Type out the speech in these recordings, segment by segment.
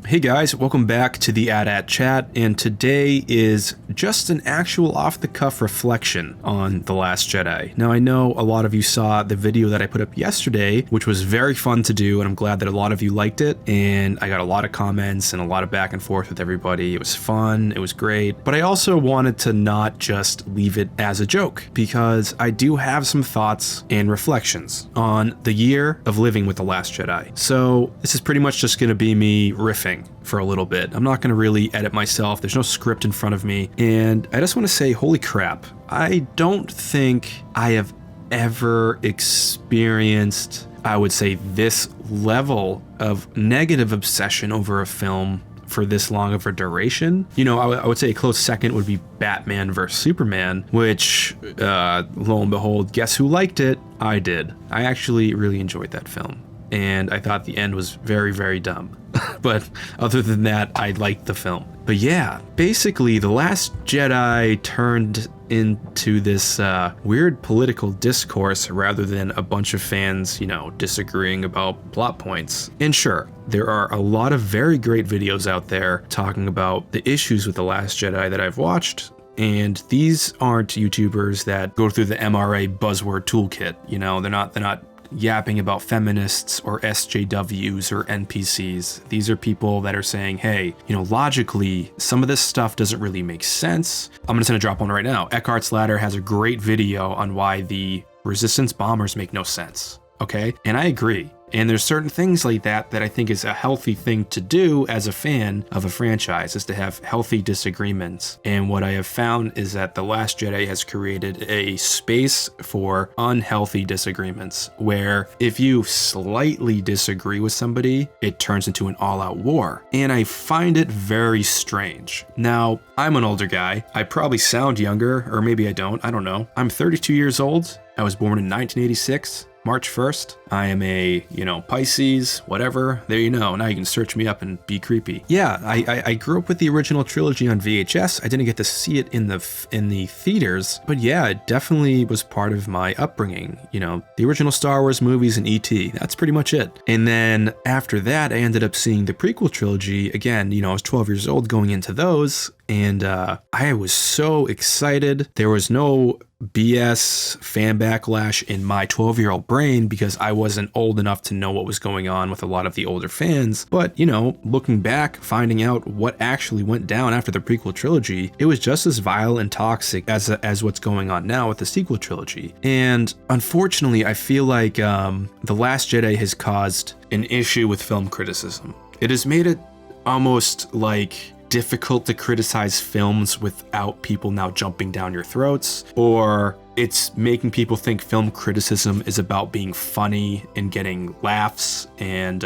Hey guys, welcome back to the AT-AT Chat, and today is just an actual off-the-cuff reflection on The Last Jedi. Now I know a lot of you saw the video that I put up yesterday, which was very fun to do, and I'm glad that a lot of you liked it, and I got a lot of comments and a lot of back and forth with everybody. It was fun, it was great, but I also wanted to not just leave it as a joke, because I do have some thoughts and reflections on the year of living with The Last Jedi. So this is pretty much just going to be me riffing for a little bit. I'm not going to really edit myself. There's no script in front of me. And I just want to say, holy crap, I don't think I have ever experienced, I would say, this level of negative obsession over a film for this long of a duration. You know, I would say a close second would be Batman vs. Superman, which, lo and behold, guess who liked it? I did. I actually really enjoyed that film. And I thought the end was very, very dumb. But other than that, I liked the film. But yeah, basically, The Last Jedi turned into this weird political discourse rather than a bunch of fans, disagreeing about plot points. And sure, there are a lot of very great videos out there talking about the issues with The Last Jedi that I've watched. And these aren't YouTubers that go through the MRA buzzword toolkit. They're not yapping about feminists or SJWs or NPCs. These are people that are saying, hey, logically, some of this stuff doesn't really make sense. I'm just gonna drop one right now. Eckhart's Ladder has a great video on why the Resistance bombers make no sense, okay? And I agree. And there's certain things like that I think is a healthy thing to do as a fan of a franchise, is to have healthy disagreements. And what I have found is that The Last Jedi has created a space for unhealthy disagreements, where if you slightly disagree with somebody, it turns into an all-out war. And I find it very strange. Now, I'm an older guy. I probably sound younger, or maybe I don't. I don't know. I'm 32 years old. I was born in 1986. March 1st. I am a, Pisces, whatever. There you know. Now you can search me up and be creepy. Yeah, I grew up with the original trilogy on VHS. I didn't get to see it in the theaters, but yeah, it definitely was part of my upbringing. The original Star Wars movies and E.T. That's pretty much it. And then after that, I ended up seeing the prequel trilogy. Again, I was 12 years old going into those, and I was so excited. There was no BS fan backlash in my 12-year-old brain because I wasn't old enough to know what was going on with a lot of the older fans. But, looking back, finding out what actually went down after the prequel trilogy, it was just as vile and toxic as what's going on now with the sequel trilogy. And unfortunately, I feel like The Last Jedi has caused an issue with film criticism. It has made it almost like difficult to criticize films without people now jumping down your throats, or it's making people think film criticism is about being funny and getting laughs and,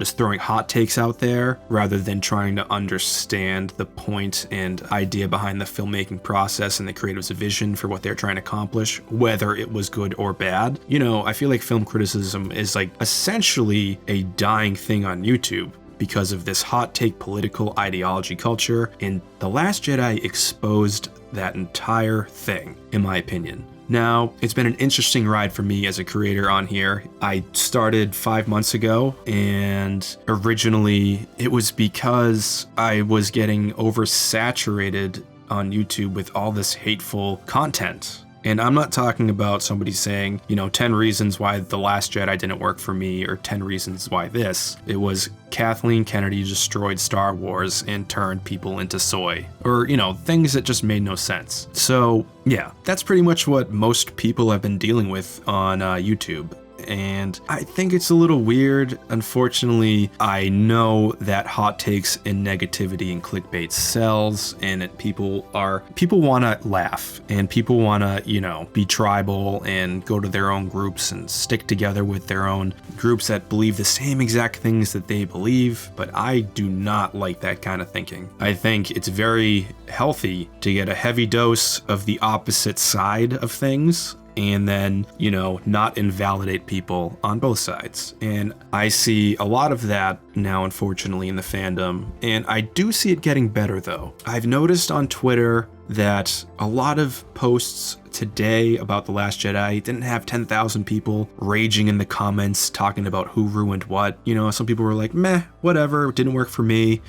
just throwing hot takes out there rather than trying to understand the point and idea behind the filmmaking process and the creative's vision for what they're trying to accomplish, whether it was good or bad. I feel like film criticism is like essentially a dying thing on YouTube because of this hot take political ideology culture, and The Last Jedi exposed that entire thing, in my opinion. Now, it's been an interesting ride for me as a creator on here. I started 5 months ago, and originally it was because I was getting oversaturated on YouTube with all this hateful content. And I'm not talking about somebody saying, 10 reasons why The Last Jedi didn't work for me, or 10 reasons why this. It was Kathleen Kennedy destroyed Star Wars and turned people into soy. Or, things that just made no sense. So, yeah, that's pretty much what most people have been dealing with on YouTube. And I think it's a little weird. Unfortunately, I know that hot takes and negativity and clickbait sells, and that people want to laugh, and people want to, be tribal and go to their own groups and stick together with their own groups that believe the same exact things that they believe. But I do not like that kind of thinking. I think it's very healthy to get a heavy dose of the opposite side of things, and then, not invalidate people on both sides. And I see a lot of that now, unfortunately, in the fandom. And I do see it getting better, though. I've noticed on Twitter that a lot of posts today about The Last Jedi didn't have 10,000 people raging in the comments talking about who ruined what. You know, some people were like, meh, whatever, it didn't work for me,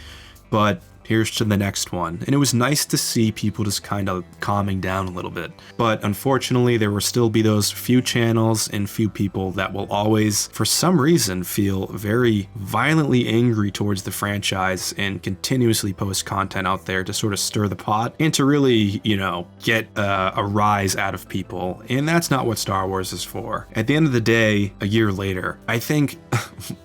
but here's to the next one. And it was nice to see people just kind of calming down a little bit. But unfortunately, there will still be those few channels and few people that will always, for some reason, feel very violently angry towards the franchise and continuously post content out there to sort of stir the pot and to really, you know, get a rise out of people. And that's not what Star Wars is for. At the end of the day, a year later, I think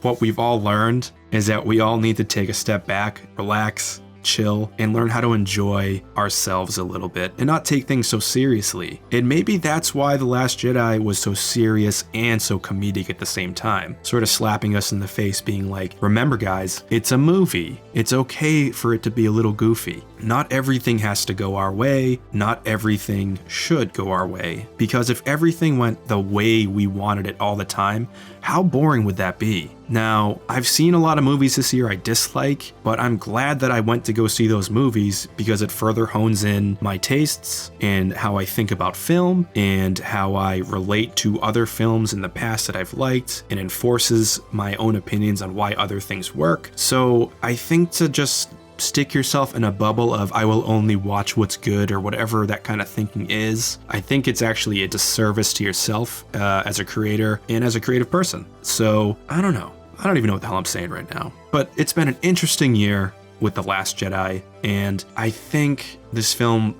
what we've all learned is that we all need to take a step back, relax, chill, and learn how to enjoy ourselves a little bit and not take things so seriously. And maybe that's why The Last Jedi was so serious and so comedic at the same time, sort of slapping us in the face, being like, remember guys, it's a movie. It's okay for it to be a little goofy. Not everything has to go our way. Not everything should go our way. Because if everything went the way we wanted it all the time, how boring would that be? Now, I've seen a lot of movies this year I dislike, but I'm glad that I went to go see those movies because it further hones in my tastes and how I think about film and how I relate to other films in the past that I've liked, and enforces my own opinions on why other things work. So I think to just stick yourself in a bubble of I will only watch what's good or whatever that kind of thinking is, I think it's actually a disservice to yourself as a creator and as a creative person. So I don't know. I don't even know what the hell I'm saying right now. But it's been an interesting year with The Last Jedi, and I think this film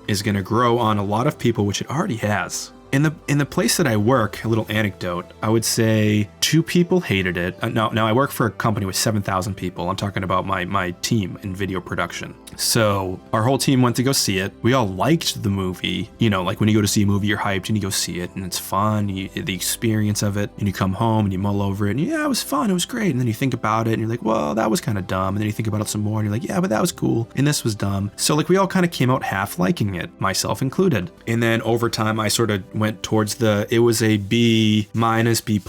is going to grow on a lot of people, which it already has. In the place that I work, a little anecdote, I would say 2 people hated it. No, I work for a company with 7,000 people. I'm talking about my team in video production. So our whole team went to go see it. We all liked the movie. You know, like when you go to see a movie, you're hyped and you go see it and it's fun, the experience of it, and you come home and you mull over it and yeah, it was fun, it was great. And then you think about it and you're like, well, that was kind of dumb. And then you think about it some more and you're like, yeah, but that was cool. And this was dumb. So like we all kind of came out half liking it, myself included. And then over time, I sort of went towards it was a B-, B+,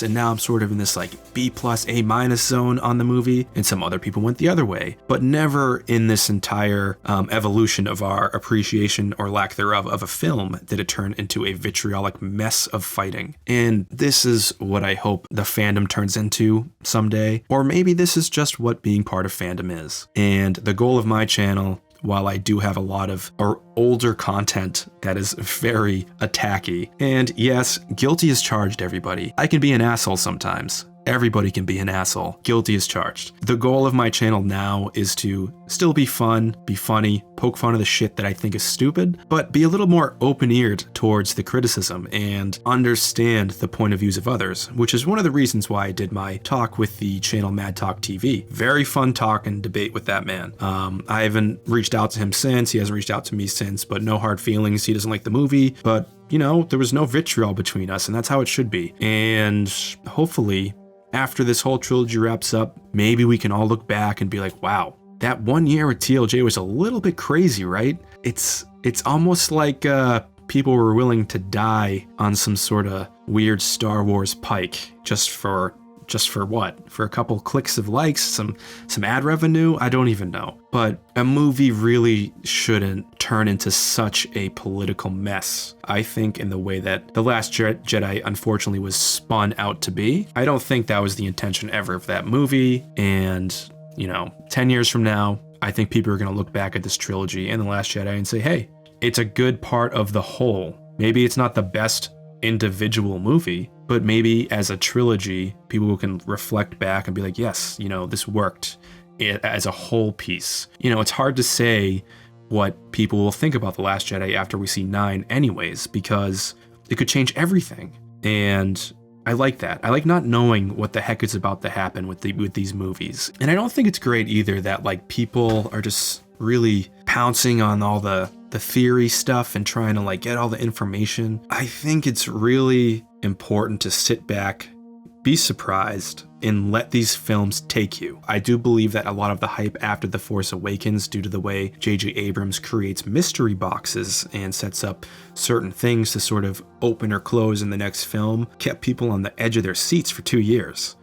and now I'm sort of in this like B+, A- zone on the movie, and some other people went the other way, but never in this entire evolution of our appreciation or lack thereof of a film did it turn into a vitriolic mess of fighting. And this is what I hope the fandom turns into someday, or maybe this is just what being part of fandom is. And the goal of my channel, while I do have a lot of older content that is very attacky, and yes, guilty as charged, everybody. I can be an asshole sometimes. Everybody can be an asshole. Guilty as charged. The goal of my channel now is to still be fun, be funny, poke fun of the shit that I think is stupid, but be a little more open-eared towards the criticism and understand the point of views of others, which is one of the reasons why I did my talk with the channel Mad Talk TV. Very fun talk and debate with that man. I haven't reached out to him since. He hasn't reached out to me since, but no hard feelings. He doesn't like the movie, but you know, there was no vitriol between us, and that's how it should be. And hopefully, after this whole trilogy wraps up, maybe we can all look back and be like, wow, that 1 year with TLJ was a little bit crazy, right? It's almost like people were willing to die on some sort of weird Star Wars pike just for what? For a couple clicks of likes, some ad revenue? I don't even know. But a movie really shouldn't turn into such a political mess, I think, in the way that The Last Jedi unfortunately was spun out to be. I don't think that was the intention ever of that movie. And, you know, 10 years from now, I think people are going to look back at this trilogy and The Last Jedi and say, hey, it's a good part of the whole. Maybe it's not the best individual movie, but maybe as a trilogy, people can reflect back and be like, yes, you know, this worked as a whole piece. You know, it's hard to say what people will think about The Last Jedi after we see 9 anyways, because it could change everything. And I like that. I like not knowing what the heck is about to happen with these movies. And I don't think it's great either that like people are just really pouncing on all the theory stuff and trying to like get all the information. I think it's really important to sit back, be surprised, and let these films take you. I do believe that a lot of the hype after The Force Awakens, due to the way J.J. Abrams creates mystery boxes and sets up certain things to sort of open or close in the next film, kept people on the edge of their seats for 2 years.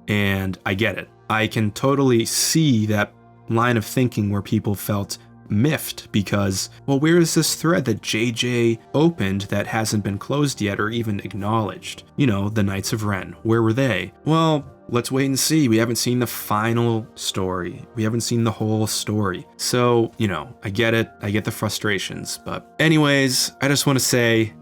And I get it. I can totally see that line of thinking where people felt miffed because, well, where is this thread that JJ opened that hasn't been closed yet or even acknowledged? You know, the Knights of Ren. Where were they? Well, let's wait and see. We haven't seen the final story. We haven't seen the whole story. So, you know, I get it. I get the frustrations. But anyways, I just want to say,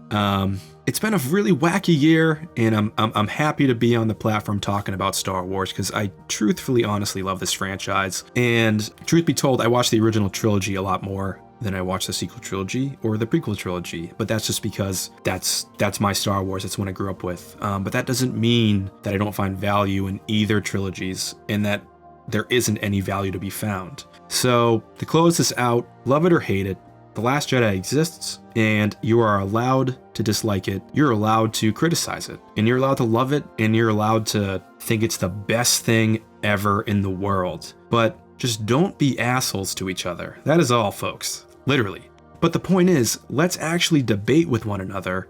it's been a really wacky year, and I'm happy to be on the platform talking about Star Wars because I truthfully, honestly love this franchise. And truth be told, I watched the original trilogy a lot more than I watched the sequel trilogy or the prequel trilogy, but that's just because that's my Star Wars. That's what I grew up with. But that doesn't mean that I don't find value in either trilogies and that there isn't any value to be found. So to close this out, love it or hate it, The Last Jedi exists, and you are allowed to dislike it. You're allowed to criticize it, and you're allowed to love it, and you're allowed to think it's the best thing ever in the world. But just don't be assholes to each other. That is all, folks. Literally. But the point is, let's actually debate with one another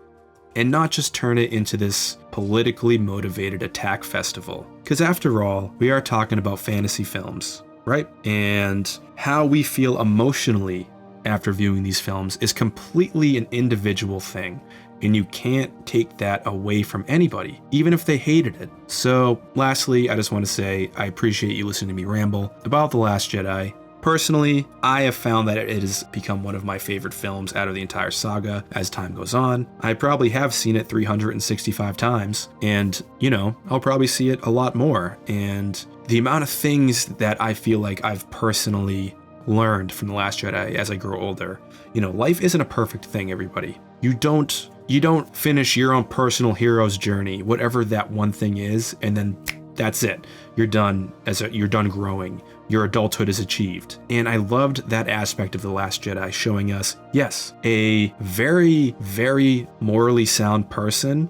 and not just turn it into this politically motivated attack festival. Because after all, we are talking about fantasy films, right? And how we feel emotionally after viewing these films is completely an individual thing, and you can't take that away from anybody, even if they hated it. So lastly, I just want to say I appreciate you listening to me ramble about The Last Jedi. Personally, I have found that it has become one of my favorite films out of the entire saga as time goes on. I probably have seen it 365 times, and, you know, I'll probably see it a lot more. And the amount of things that I feel like I've personally learned from The Last Jedi as I grow older. You know, life isn't a perfect thing, everybody. You don't finish your own personal hero's journey, whatever that one thing is, and then that's it. You're done you're done growing. Your adulthood is achieved. And I loved that aspect of The Last Jedi, showing us, yes, a very, very morally sound person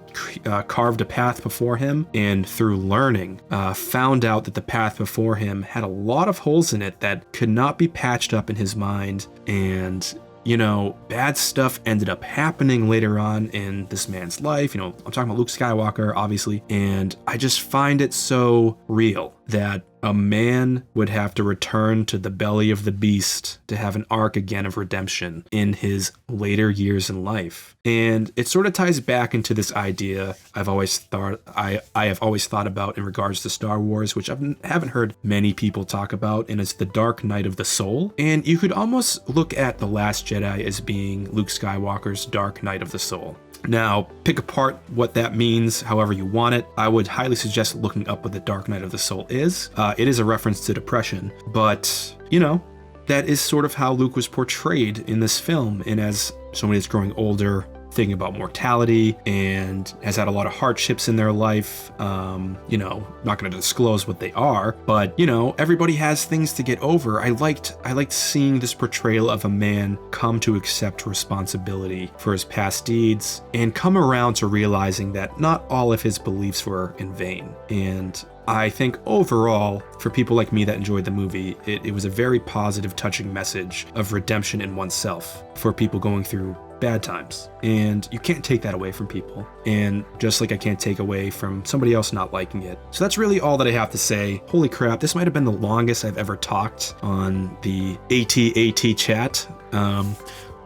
carved a path before him, and through learning, found out that the path before him had a lot of holes in it that could not be patched up in his mind. And, you know, bad stuff ended up happening later on in this man's life. You know, I'm talking about Luke Skywalker, obviously. And I just find it so real that a man would have to return to the belly of the beast to have an arc again of redemption in his later years in life. And it sort of ties back into this idea I have always thought about in regards to Star Wars, which I haven't heard many people talk about, and it's the dark night of the soul. And you could almost look at The Last Jedi as being Luke Skywalker's dark night of the soul. Now, pick apart what that means however you want it. I would highly suggest looking up what the Dark Night of the Soul is. It is a reference to depression, but, you know, that is sort of how Luke was portrayed in this film. And as somebody that's growing older, thinking about mortality and has had a lot of hardships in their life, you know, not going to disclose what they are, but, you know, everybody has things to get over. I liked seeing this portrayal of a man come to accept responsibility for his past deeds and come around to realizing that not all of his beliefs were in vain. And I think overall, for people like me that enjoyed the movie, it was a very positive, touching message of redemption in oneself for people going through bad times. And you can't take that away from people. And just like I can't take away from somebody else not liking it. So that's really all that I have to say. Holy crap, this might have been the longest I've ever talked on the AT chat.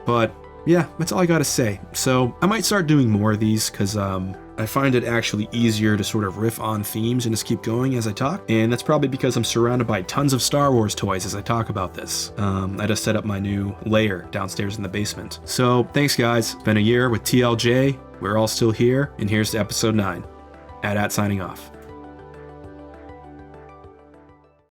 But yeah, that's all I gotta say. So I might start doing more of these because I find it actually easier to sort of riff on themes and just keep going as I talk. And that's probably because I'm surrounded by tons of Star Wars toys as I talk about this. I just set up my new lair downstairs in the basement. So thanks guys. It's been a year with TLJ. We're all still here. And here's to episode 9. At signing off.